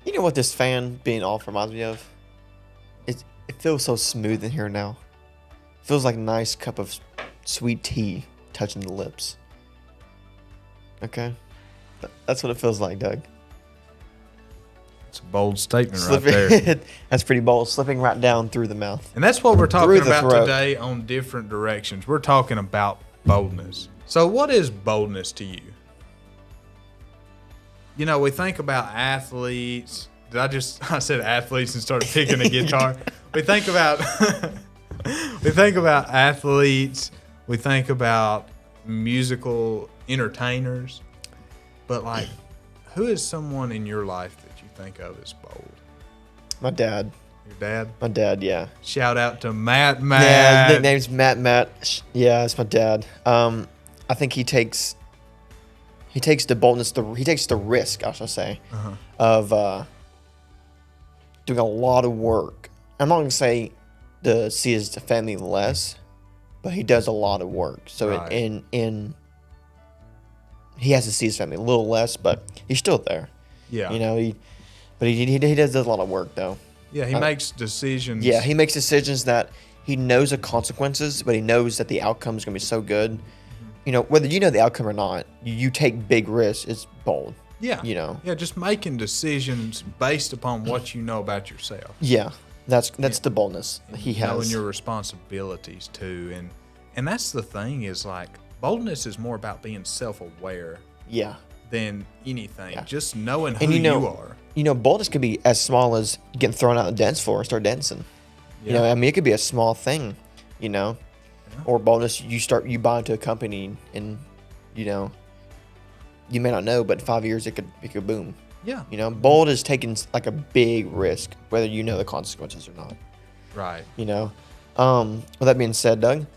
You know what this fan being off reminds me of? It feels so smooth in here now. It feels like a nice cup of sweet tea touching the lips. Okay? That's what it feels like, Doug. It's a bold statement right there. That's pretty bold. Slipping right down through the mouth. And that's what we're talking about throat. today on different directions. We're talking about boldness. So what is boldness to you? You know, we think about athletes. I said athletes and started picking a guitar. We think about athletes. We think about musical entertainers. But like, who is someone in your life that you think of as bold? My dad. Your dad? My dad, yeah. Shout out to Matt. Yeah, his nickname's Matt. Yeah, that's my dad. I think he takes the boldness, he takes the risk, I should say, of doing a lot of work. I'm not going to say to see his family less, but he does a lot of work. So right. he has to see his family a little less, but he's still there. Yeah. You know, he does a lot of work though. Yeah, he makes decisions. Yeah, he makes decisions that he knows the consequences, but he knows that the outcome is going to be so good. Mm-hmm. You know, whether you know the outcome or not, you take big risks. It's bold. Yeah. You know. Yeah, just making decisions based upon what you know about yourself. Yeah, that's the boldness he has. Knowing your responsibilities too, and that's the thing is like boldness is more about being self-aware. Yeah. Than anything. Yeah. Just knowing who you are. You know, boldness could be as small as getting thrown out on the dance floor and start dancing. Yeah. You know, I mean, it could be a small thing, you know. Yeah. Or boldness, you buy into a company and, you know, you may not know, but in 5 years it could boom. Yeah. You know, bold is taking like a big risk, whether you know the consequences or not. Right. You know. With that being said, Doug,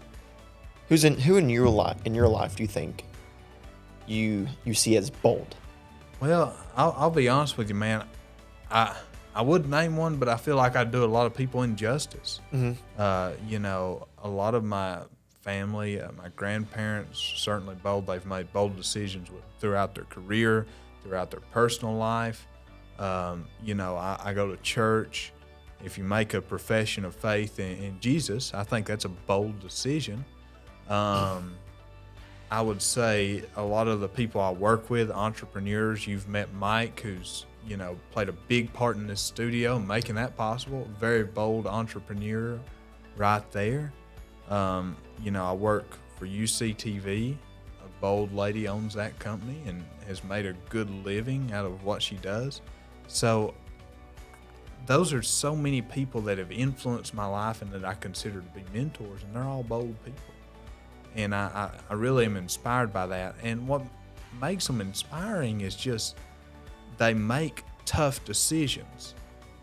who in your life do you think you see as bold? Well, I'll be honest with you, man. I would name one, but I feel like I do a lot of people injustice. Mm-hmm. You know, a lot of my family, my grandparents, certainly bold. They've made bold decisions throughout their career, throughout their personal life. You know, I go to church. If you make a profession of faith in Jesus, I think that's a bold decision. I would say a lot of the people I work with, entrepreneurs, you've met Mike, who's, you know, played a big part in this studio, making that possible. Very bold entrepreneur right there. You know, I work for UCTV. A bold lady owns that company and has made a good living out of what she does. So those are so many people that have influenced my life and that I consider to be mentors, and they're all bold people. And I really am inspired by that. And what makes them inspiring is just they make tough decisions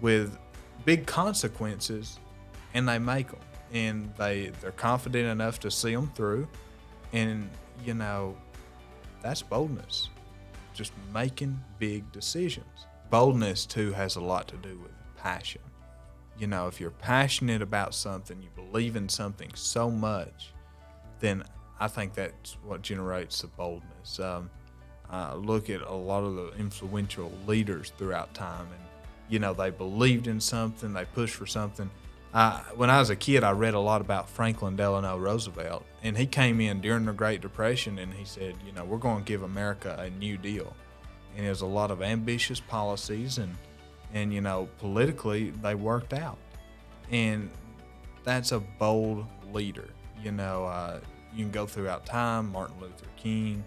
with big consequences, and they make them. And they're confident enough to see them through. And, you know, that's boldness, just making big decisions. Boldness, too, has a lot to do with passion. You know, if you're passionate about something, you believe in something so much, then I think that's what generates the boldness. I look at a lot of the influential leaders throughout time, and, you know, they believed in something, they pushed for something. When I was a kid, I read a lot about Franklin Delano Roosevelt, and he came in during the Great Depression, and he said, you know, we're going to give America a new deal. And there's a lot of ambitious policies, and you know, politically, they worked out. And that's a bold leader. You know, you can go throughout time, Martin Luther King.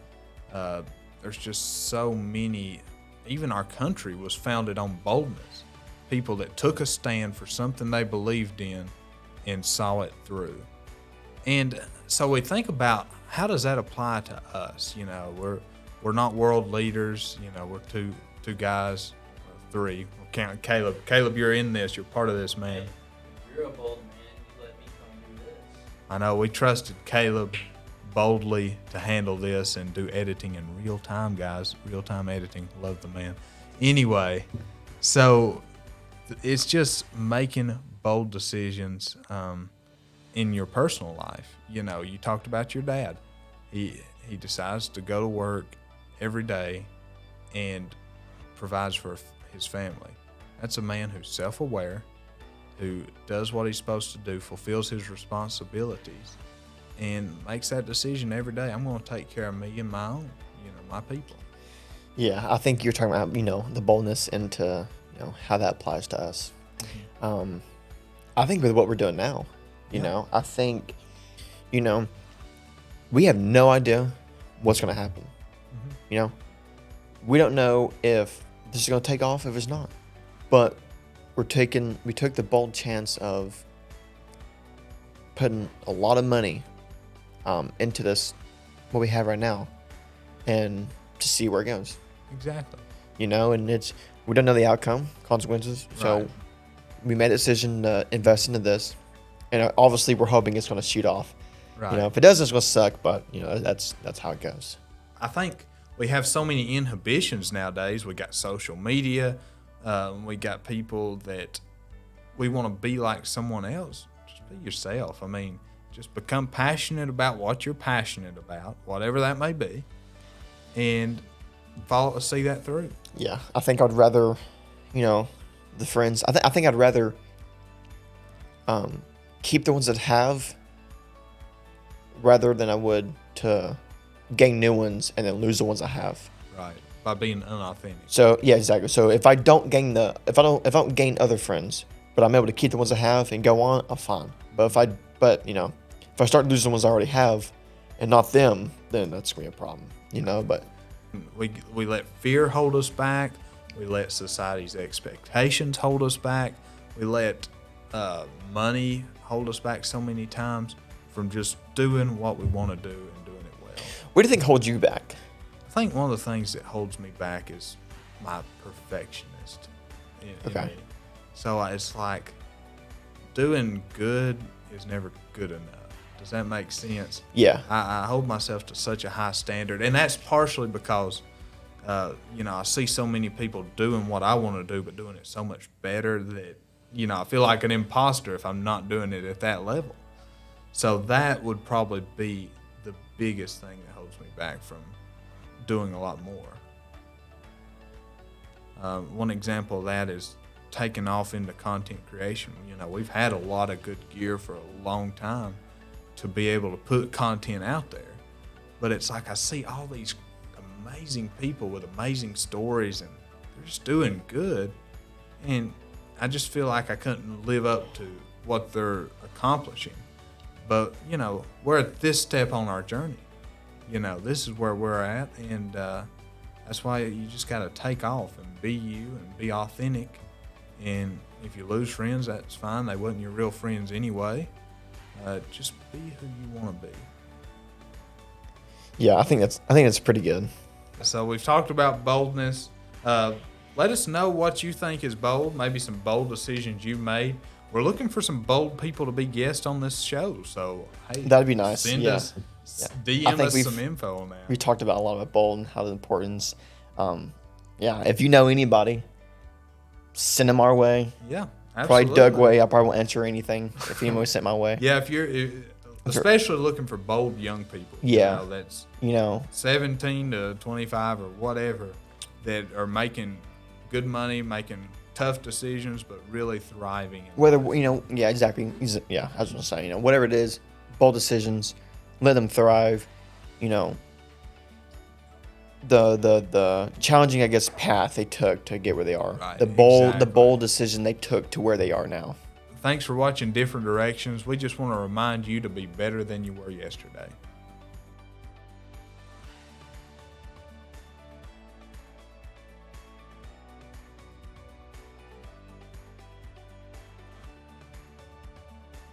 There's just so many. Even our country was founded on boldness. People that took a stand for something they believed in and saw it through. And so we think about, how does that apply to us? You know, we're not world leaders. You know, we're two guys, three. We'll count Caleb. Caleb, you're in this. You're part of this, man. Hey, if you're a bold man, you let me come do this. I know we trusted Caleb boldly to handle this and do editing in real time, guys. Real time editing. Love the man. Anyway, so it's just making bold decisions in your personal life. You know, you talked about your dad. He decides to go to work every day and provides for his family. That's a man who's self-aware, who does what he's supposed to do, fulfills his responsibilities, and makes that decision every day. I'm going to take care of me and my own, my people. Yeah, I think you're talking about, the boldness into, how that applies to us. Mm-hmm. I think with what we're doing now, I think, we have no idea what's going to happen. Mm-hmm. We don't know if this is going to take off, if it's not. But we took the bold chance of putting a lot of money into this, what we have right now, and to see where it goes. Exactly. And we don't know the outcome, consequences. So Right. we made a decision to invest into this, and obviously we're hoping it's going to shoot off. Right. If it doesn't, it's going to suck. But that's how it goes. I think we have so many inhibitions nowadays. We got social media. We got people that we want to be like someone else. Just be yourself. I mean, just become passionate about what you're passionate about, whatever that may be, and see that through. Yeah, I think I'd rather, the friends. I think I'd rather keep the ones that have, rather than I would to gain new ones and then lose the ones I have. Right. By being unauthentic. So yeah, exactly. So if I don't gain if I don't gain other friends, but I'm able to keep the ones I have and go on, I'm fine. But if I start losing the ones I already have, and not them, then that's gonna be a problem. But we let fear hold us back. We let society's expectations hold us back. We let money hold us back so many times from just doing what we want to do and doing it well. what do you think holds you back? I think one of the things that holds me back is my perfectionist. Okay. Me. So it's like doing good is never good enough. Does that make sense? Yeah. I hold myself to such a high standard, and that's partially because, I see so many people doing what I want to do, but doing it so much better that, I feel like an imposter if I'm not doing it at that level. So that would probably be the biggest thing that holds me back from doing a lot more. One example of that is taking off into content creation. We've had a lot of good gear for a long time to be able to put content out there. But it's like I see all these amazing people with amazing stories and they're just doing good. And I just feel like I couldn't live up to what they're accomplishing. But, we're at this step on our journey. This is where we're at. And that's why you just got to take off and be you and be authentic. And if you lose friends, that's fine. They wasn't your real friends anyway. Just be who you want to be. Yeah, I think that's pretty good. So we've talked about boldness. Let us know what you think is bold, maybe some bold decisions you made. We're looking for some bold people to be guests on this show. So, hey, That'd be nice. Send Yeah. us, Yeah. DM I think us some info on that. We talked about a lot about bold and how the importance. If you know anybody, send them our way. Yeah, absolutely. Probably Doug way. I probably won't answer anything if anyone was sent my way. Yeah, if you're especially looking for bold young people. Yeah. That's 17 to 25 or whatever that are making good money, making tough decisions, but really thriving. Whether yeah, exactly. Yeah, I was gonna say, whatever it is, bold decisions, let them thrive. The challenging, I guess, path they took to get where they are. Right, the bold decision they took to where they are now. Thanks for watching Different Directions. We just want to remind you to be better than you were yesterday.